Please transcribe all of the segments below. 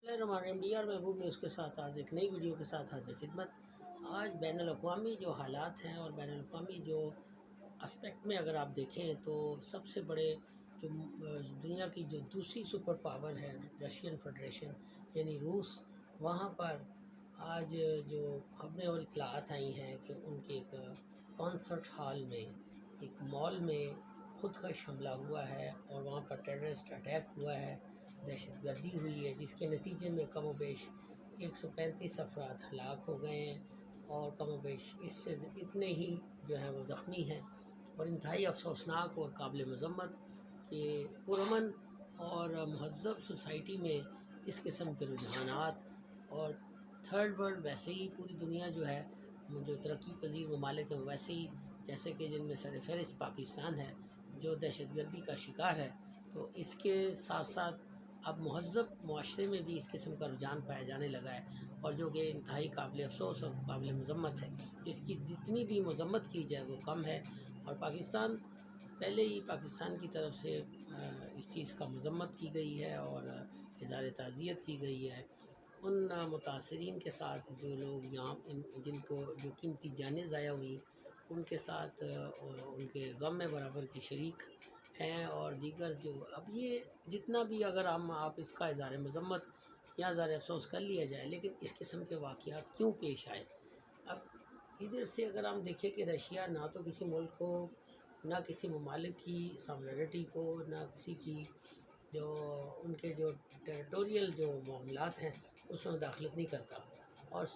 MDR महबूब में उसके साथ आज एक नई वीडियो के साथ हाजिर खिदमत। आज बैन अल-अक़वामी जो हालात हैं और बैन अल-अक़वामी जो एस्पेक्ट में अगर आप देखें तो सबसे बड़े जो दुनिया की जो दूसरी सुपर पावर है रशियन फेडरेशन यानी रूस, वहाँ पर आज जो खबरें और इत्तलाआत आई हैं कि उनके एक कॉन्सर्ट हॉल में एक मॉल में ख़ुदकश हमला हुआ है और वहाँ पर टेररिस्ट अटैक हुआ है, दहशतगर्दी हुई है, जिसके नतीजे में कम बेश 135 अफराद हलाक हो गए हैं और कम बेश इससे इतने ही जो हैं वो ज़ख्मी हैं। और इंतहाई अफसोसनाक और काबिल मज़म्मत कि पुरअमन और महज़्ज़ब सोसाइटी में इस किस्म के रुझानात और थर्ड वर्ल्ड वैसे ही पूरी दुनिया जो है जो तरक्की पजीर ममालिक है वैसे ही जैसे कि जिनमें सरफ़हरिस्त पाकिस्तान है जो दहशतगर्दी का शिकार है, तो इसके साथ साथ अब महज़्ज़ब मुआशरे में भी इस किस्म का रुझान पाया जाने लगा है और जो कि इंतहाई काबिल अफ़सोस और काबिल मज़म्मत है, जिसकी जितनी भी मज़म्मत की जाए वो कम है। और पाकिस्तान पहले ही पाकिस्तान की तरफ से इस चीज़ का मज़म्मत की गई है और इज़हार ताज़ियत की गई है उन मुतासरीन के साथ जो लोग यहाँ जिनको जो कीमती जानें ज़ाया हुई उनके साथ और उनके गम में बराबर की शरीक हैं। और दीगर जो अब ये जितना भी अगर आप इसका इज़हार मज़म्मत या इज़हार अफसोस कर लिया जाए, लेकिन इस किस्म के वाक़यात क्यों पेश आए। अब इधर से अगर हम देखें कि रशिया ना तो किसी मुल्क को, ना किसी ममालिक की सॉवरेनिटी को, ना किसी की जो उनके जो टेरिटोरियल जो मामलात हैं उसमें मुदाखलत नहीं करता और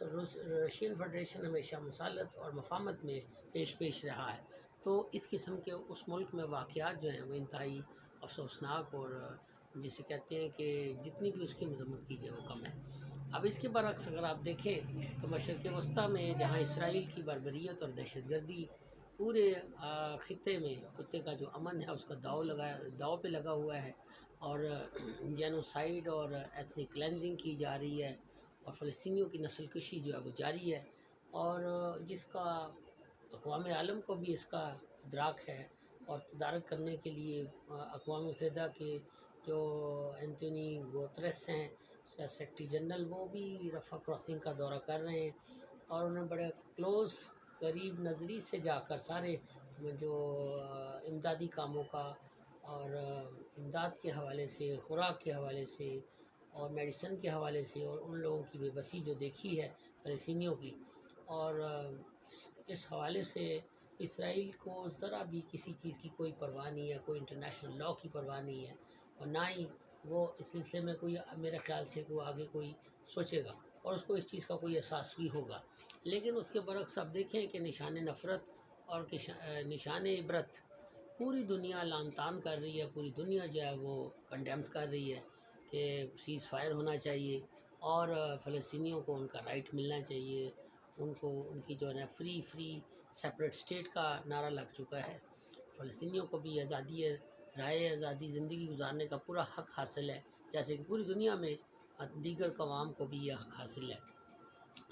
रशियन फेडरेशन हमेशा मसालत और मफाहमत में पेश रहा है। तो इस किस्म के उस मुल्क में वाक़यात जो हैं वो इंतहाई अफसोसनाक और जिसे कहते हैं कि जितनी भी उसकी मज़म्मत की जाए वो कम है। अब इसके बरक्स अगर आप देखें तो मशरिक़ वस्ती में जहाँ इसराइल की बर्बरियत और दहशतगर्दी पूरे ख़ित्ते में कुत्ते का जो अमन है उसका दाव पे लगा हुआ है और जेनोसाइड और एथनिक क्लेंजिंग की जा रही है और फ़लस्तीनियों की नस्ल कशी जो है वो जारी है और जिसका अक़वाम आलम को भी इसका इदराक है और तदारक करने के लिए अक़वाम मुत्तहिदा के जो एंटोनी गुतेरेस हैं सेक्रेटरी जनरल, वो भी रफ़ा क्रॉसिंग का दौरा कर रहे हैं और उन्हें बड़े क्लोज़ करीब नज़री से जाकर सारे जो इमदादी कामों का और इमदाद के हवाले से, खुराक के हवाले से और मेडिसन के हवाले से और उन लोगों की बेबसी जो देखी है फ़लस्तीनियों की और इस हवाले से इसराइल को ज़रा भी किसी चीज़ की कोई परवाह नहीं है, कोई इंटरनेशनल लॉ की परवाह नहीं है और ना ही वो इस सिलसिले में कोई मेरे ख़्याल से कोई आगे कोई सोचेगा और उसको इस चीज़ का कोई एहसास भी होगा। लेकिन उसके बरक्स आप देखें कि निशान नफ़रत और निशान इबरत पूरी दुनिया लान तान कर रही है, पूरी दुनिया जो है वो कंडेम्ड कर रही है कि सीज़ फायर होना चाहिए और फ़लस्तीनियों को उनका राइट मिलना चाहिए, उनको उनकी जो है ना फ्री सेपरेट स्टेट का नारा लग चुका है। फ़लस्तीनियों को भी आज़ादी राय आज़ादी ज़िंदगी गुजारने का पूरा हक़ हासिल है, जैसे कि पूरी दुनिया में दीगर कवाम को भी यह हक़ हासिल है।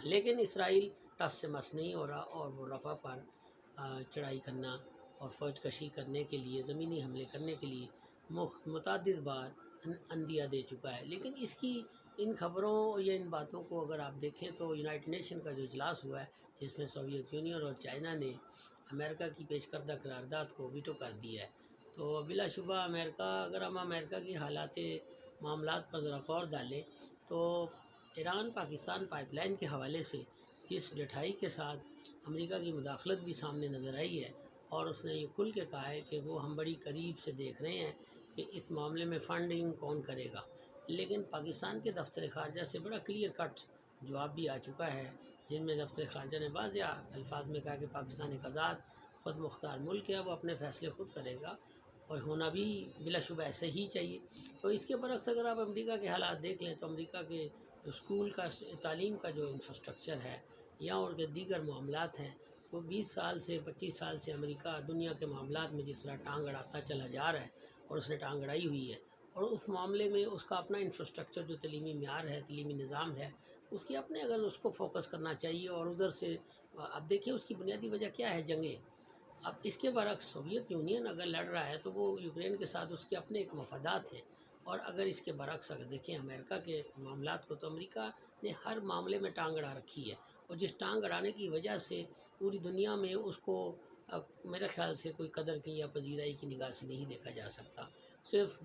लेकिन इसराइल टस से मस नहीं हो रहा और वो रफ़ा पर चढ़ाई करना और फ़ौज कशी करने के लिए, ज़मीनी हमले करने के लिए मुतअद्दिद बार अंदिया दे चुका है। लेकिन इसकी इन खबरों या इन बातों को अगर आप देखें तो यूनाइटेड नेशन का जो इजलास हुआ है जिसमें सोवियत यूनियन और चाइना ने अमेरिका की पेश करदा करारदाद को वीटो कर दिया है, तो बिलाशुबा अमेरिका, अगर हम अमेरिका की हालात मामलात पर ज़रा गौर डालें तो ईरान पाकिस्तान पाइपलाइन के हवाले से जिस डठाई के साथ अमेरिका की मुदाखलत भी सामने नज़र आई है और उसने ये खुल के कहा है कि वो हम बड़ी करीब से देख रहे हैं कि इस मामले में फ़ंडिंग कौन करेगा। लेकिन पाकिस्तान के दफ्तर ख़ारजा से बड़ा क्लियर कट जवाब भी आ चुका है, जिनमें दफ्तर ख़ारजा ने वाज़िया अल्फाज में कहा कि पाकिस्तान एक आज़ाद ख़ुद मुख्तार मुल्क है, वो अपने फ़ैसले ख़ुद करेगा और होना भी बिलाशुबा ऐसे ही चाहिए। तो इसके बरक्स अगर आप अमेरिका के हालात देख लें तो अमेरिका के जो स्कूल का तालीम का जो इंफ्रास्ट्रक्चर है या और के दीगर मामलात हैं, तो 20 साल से 25 साल से अमेरिका दुनिया के मामलात में जिस तरह टांग अड़ाता चला जा रहा है और उसने टांग अड़ाई हुई है और उस मामले में उसका अपना इंफ्रास्ट्रक्चर जो तलीमी म्यार है, तलीमी निज़ाम है, उसकी अपने अगर उसको फोकस करना चाहिए और उधर से अब देखिए उसकी बुनियादी वजह क्या है, जंगें। अब इसके बरक्स सोवियत यूनियन अगर लड़ रहा है तो वो यूक्रेन के साथ उसके अपने एक मफादात हैं اور اگر اس کے برعکس اگر دیکھیں امریکہ کے معاملات کو، تو امریکہ نے ہر معاملے میں ٹانگ اڑا رکھی ہے، اور جس ٹانگ اڑانے کی وجہ سے پوری دنیا میں اس کو میرے خیال سے کوئی قدر کی یا پذیرائی کی نگاہ سے نہیں دیکھا جا سکتا۔ صرف